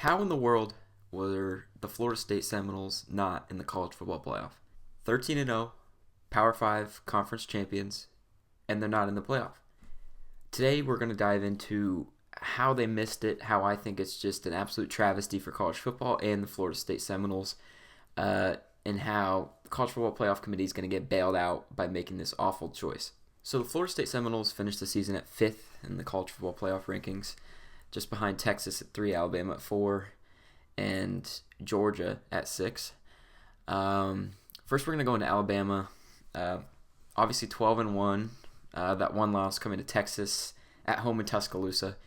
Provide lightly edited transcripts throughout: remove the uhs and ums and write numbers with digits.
How in the world were the Florida State Seminoles not in the college football playoff? 13-0, Power 5 conference champions, and they're not in the playoff. Today we're going to dive into how they missed it, how I think it's just an absolute travesty for college football and the Florida State Seminoles, and how the college football playoff committee is going to get bailed out by making this awful choice. So the Florida State Seminoles finished the season at 5th in the college football playoff rankings, just behind Texas at 3, Alabama at 4, and Georgia at 6. First, we're going to go into Alabama. Obviously, 12-1. That one loss coming to Texas at home in Tuscaloosa.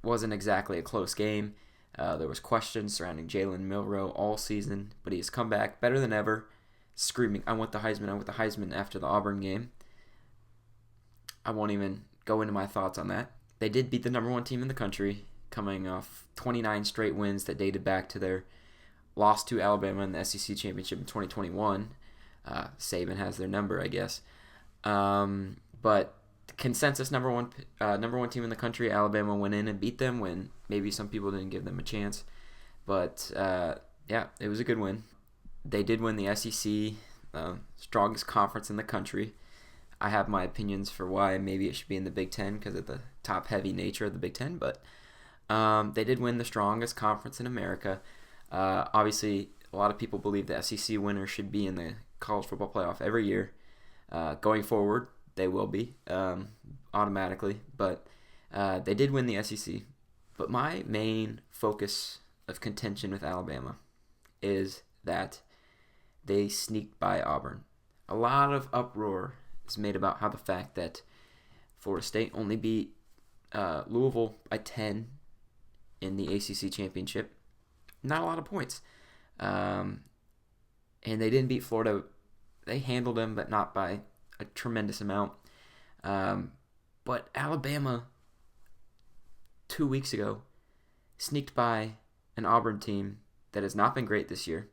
Wasn't exactly a close game. There was questions surrounding Jalen Milroe all season, but he has come back better than ever, screaming, I want the Heisman after the Auburn game. I won't even go into my thoughts on that. They did beat the number 1 team in the country, coming off 29 straight wins that dated back to their loss to Alabama in the SEC Championship in 2021. Saban has their number, I guess. But consensus number one team in the country, Alabama went in and beat them when maybe some people didn't give them a chance. But yeah, it was a good win. They did win the SEC, strongest conference in the country. I have my opinions for why maybe it should be in the Big Ten because of the top-heavy nature of the Big Ten, but they did win the strongest conference in America. Obviously, a lot of people believe the SEC winner should be in the college football playoff every year. Going forward, they will be automatically, but they did win the SEC. But my main focus of contention with Alabama is that they sneaked by Auburn. A lot of uproar is made about how the fact that Florida State only beat Louisville by 10 in the ACC championship. Not a lot of points. And they didn't beat Florida. They handled them, but not by a tremendous amount. But Alabama, 2 weeks ago, sneaked by an Auburn team that has not been great this year.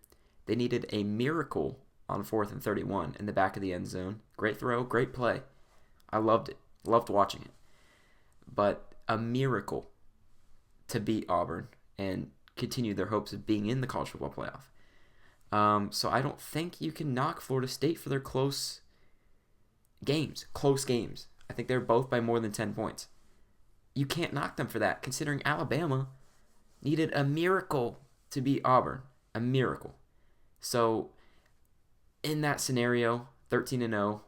They needed a miracle on 4th and 31 in the back of the end zone. Great throw, great play. I loved it. Loved watching it. But a miracle to beat Auburn and continue their hopes of being in the college football playoff. So I don't think you can knock Florida State for their close games. I think they're both by more than 10 points. You can't knock them for that, considering Alabama needed a miracle to beat Auburn. A miracle. So in that scenario, 13-0,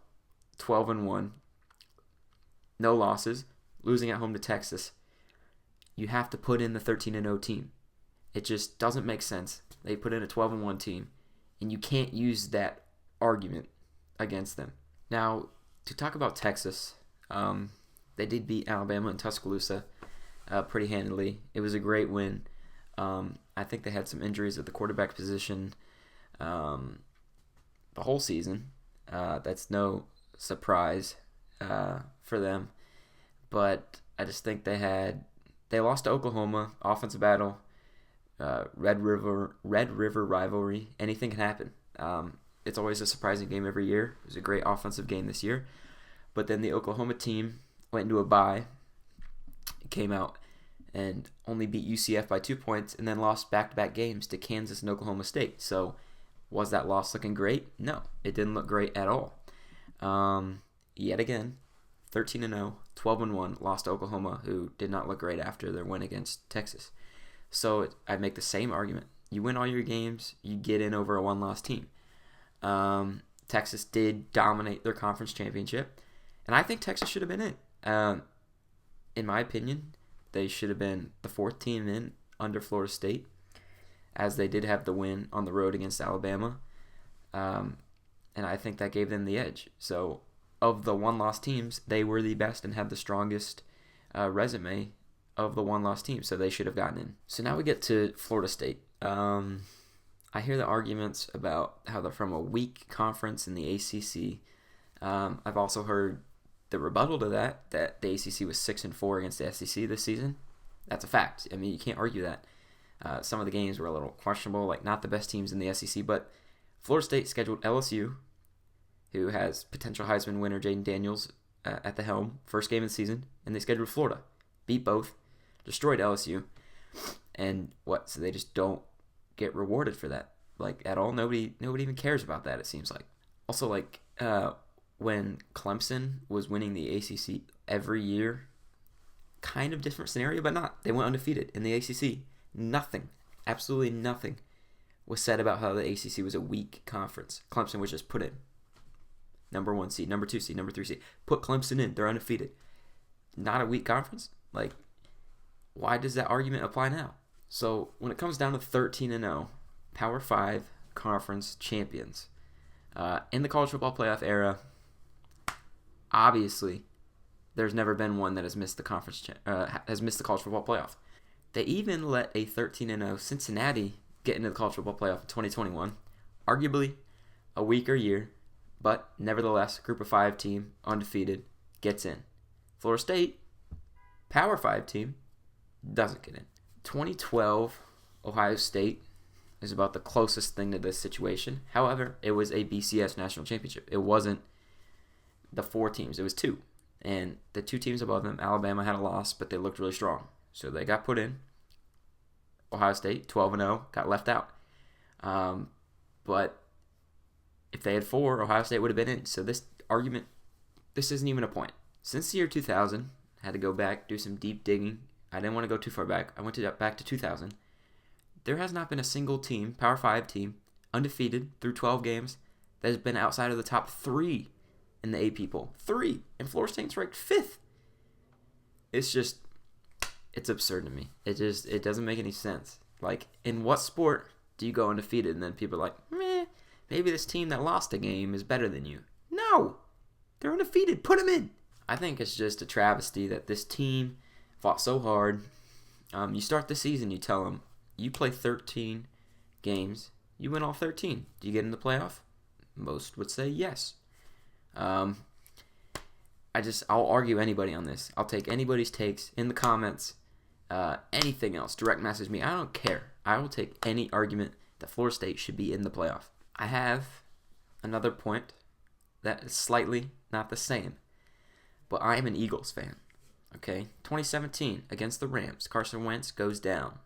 12-1, no losses, losing at home to Texas, you have to put in the 13-0 team. It just doesn't make sense. They put in a 12-1 team, and you can't use that argument against them. Now, to talk about Texas, they did beat Alabama in Tuscaloosa pretty handily. It was a great win. I think they had some injuries at the quarterback position the whole season. That's no surprise for them. But I just think they lost to Oklahoma, offensive battle, Red River rivalry. Anything can happen. It's always a surprising game every year. It was a great offensive game this year. But then the Oklahoma team went into a bye, came out and only beat UCF by 2 points, and then lost back-to-back games to Kansas and Oklahoma State. So was that loss looking great? No, it didn't look great at all. Yet again, 13-0, 12-1, lost to Oklahoma, who did not look great after their win against Texas. So I make the same argument. You win all your games, you get in over a one-loss team. Texas did dominate their conference championship, and I think Texas should have been in. In my opinion, they should have been the 4th team in under Florida State, as they did have the win on the road against Alabama. And I think that gave them the edge. So of the one-loss teams, they were the best and had the strongest resume of the one-loss team, so they should have gotten in. So now we get to Florida State. I hear the arguments about how they're from a weak conference in the ACC. I've also heard the rebuttal to that the ACC was 6-4 against the SEC this season. That's a fact. I mean, you can't argue that. Some of the games were a little questionable, like not the best teams in the SEC, but Florida State scheduled LSU, who has potential Heisman winner Jaden Daniels at the helm, first game of the season, and they scheduled Florida, beat both, destroyed LSU, And what? So they just don't get rewarded for that, like, at all. Nobody even cares about that, it seems like. Also, like, when Clemson was winning the ACC every year, kind of different scenario, but not. They went undefeated in the ACC. Nothing, absolutely nothing was said about how the ACC was a weak conference. Clemson was just put in. Number 1 seed, number 2 seed, number 3 seed. Put Clemson in. They're undefeated. Not a weak conference? Like, why does that argument apply now? So when it comes down to 13-0, Power 5 conference champions, in the college football playoff era, obviously, there's never been one that has missed the college football playoff. They even let a 13-0 Cincinnati get into the college football playoff in 2021. Arguably a weaker year, but nevertheless, Group of 5 team, undefeated, gets in. Florida State, Power 5 team, doesn't get in. 2012, Ohio State is about the closest thing to this situation. However, it was a BCS national championship. It wasn't the 4 teams. It was 2. And the 2 teams above them, Alabama had a loss, but they looked really strong. So they got put in. Ohio State, 12-0, got left out. But if they had 4, Ohio State would have been in. So this argument, this isn't even a point. Since the year 2000, I had to go back, do some deep digging. I didn't want to go too far back. I went back to 2000. There has not been a single team, Power 5 team, undefeated through 12 games, that has been outside of the top 3 in the AP poll. 3. And Florida State's ranked 5th. It's absurd to me. It doesn't make any sense. Like, in what sport do you go undefeated and then people are like, maybe this team that lost a game is better than you? No! They're undefeated. Put them in! I think it's just a travesty that this team fought so hard. You start the season, you tell them, you play 13 games, you win all 13. Do you get in the playoff? Most would say yes. I'll argue anybody on this. I'll take anybody's takes in the comments. Anything else, direct message me. I don't care. I will take any argument that Florida State should be in the playoff. I have another point that is slightly not the same, but I am an Eagles fan. Okay, 2017 against the Rams, Carson Wentz goes down.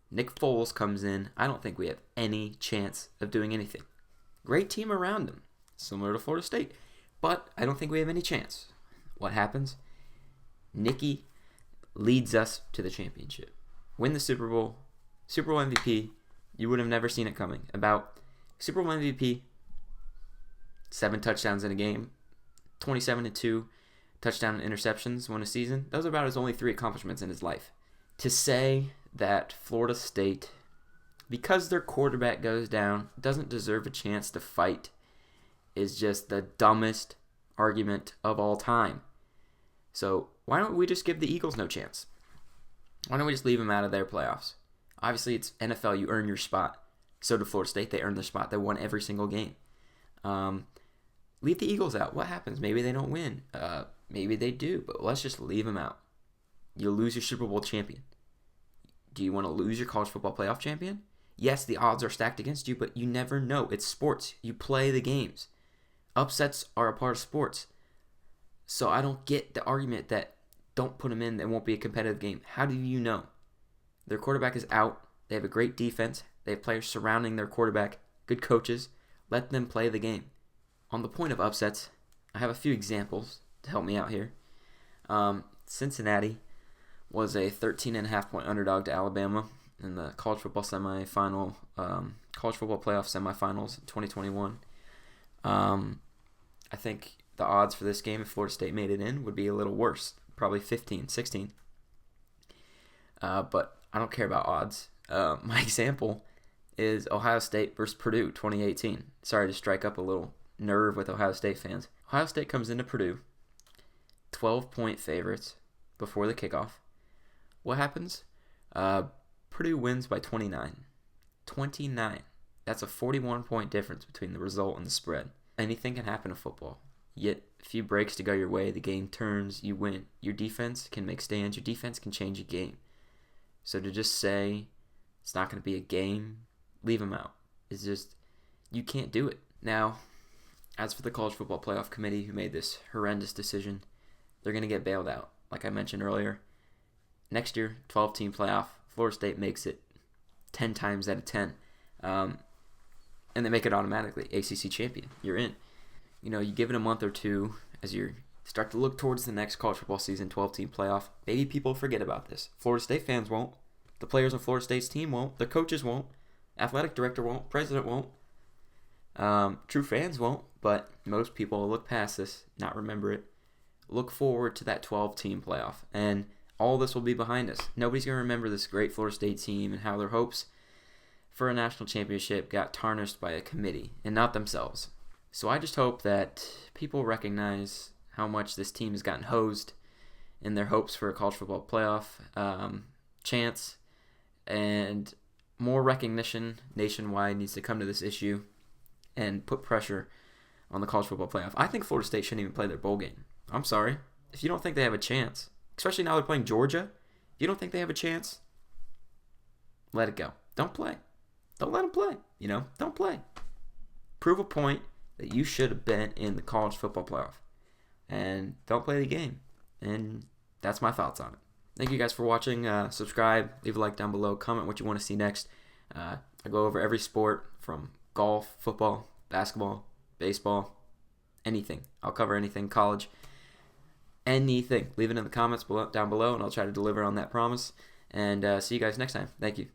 Nick Foles comes in. I don't think we have any chance of doing anything. Great team around him, similar to Florida State, but I don't think we have any chance. What happens? Nicky leads us to the championship. Win the Super Bowl MVP. You would have never seen it coming. About Super Bowl MVP, 7 touchdowns in a game, 27-2 touchdown and interceptions, won a season. Those are about his only 3 accomplishments in his life. To say that Florida State, because their quarterback goes down, doesn't deserve a chance to fight is just the dumbest argument of all time. So why don't we just give the Eagles no chance? Why don't we just leave them out of their playoffs? Obviously, it's NFL. You earn your spot. So did Florida State. They earned their spot. They won every single game. Leave the Eagles out. What happens? Maybe they don't win. Maybe they do. But let's just leave them out. You'll lose your Super Bowl champion. Do you want to lose your college football playoff champion? Yes, the odds are stacked against you, but you never know. It's sports. You play the games. Upsets are a part of sports. So I don't get the argument that don't put them in, it won't be a competitive game. How do you know? Their quarterback is out. They have a great defense. They have players surrounding their quarterback. Good coaches. Let them play the game. On the point of upsets, I have a few examples to help me out here. Cincinnati was a 13.5-point underdog to Alabama in the college football playoff semifinals in 2021. I think the odds for this game, if Florida State made it in, would be a little worse, probably 15, 16. But I don't care about odds. My example is Ohio State versus Purdue 2018. Sorry to strike up a little nerve with Ohio State fans. Ohio State comes into Purdue, 12-point favorites before the kickoff. What happens? Purdue wins by 29. 29. That's a 41-point difference between the result and the spread. Anything can happen in football. Yet, a few breaks to go your way, the game turns, you win. Your defense can make stands. Your defense can change a game. So to just say it's not going to be a game, leave them out. It's just, you can't do it. Now, as for the College Football Playoff Committee who made this horrendous decision, they're going to get bailed out. Like I mentioned earlier, next year, 12-team playoff, Florida State makes it 10 times out of 10. And they make it automatically. ACC champion. You're in. You give it a month or two as you start to look towards the next college football season, 12-team playoff. Maybe people forget about this. Florida State fans won't. The players on Florida State's team won't. The coaches won't. Athletic director won't. President won't. True fans won't. But most people will look past this, not remember it. Look forward to that 12-team playoff. And all this will be behind us. Nobody's going to remember this great Florida State team and how their hopes for a national championship got tarnished by a committee and not themselves. So I just hope that people recognize how much this team has gotten hosed in their hopes for a college football playoff chance, and more recognition nationwide needs to come to this issue and put pressure on the college football playoff. I think Florida State shouldn't even play their bowl game. I'm sorry. If you don't think they have a chance, especially now they're playing Georgia, if you don't think they have a chance, let it go. Don't play. Don't let them play. Don't play. Prove a point that you should have been in the college football playoff. And don't play the game. And that's my thoughts on it. Thank you guys for watching. Subscribe, leave a like down below, comment what you want to see next. I go over every sport from golf, football, basketball, baseball, anything. I'll cover anything, college, anything. Leave it in the comments down below, and I'll try to deliver on that promise. And see you guys next time. Thank you.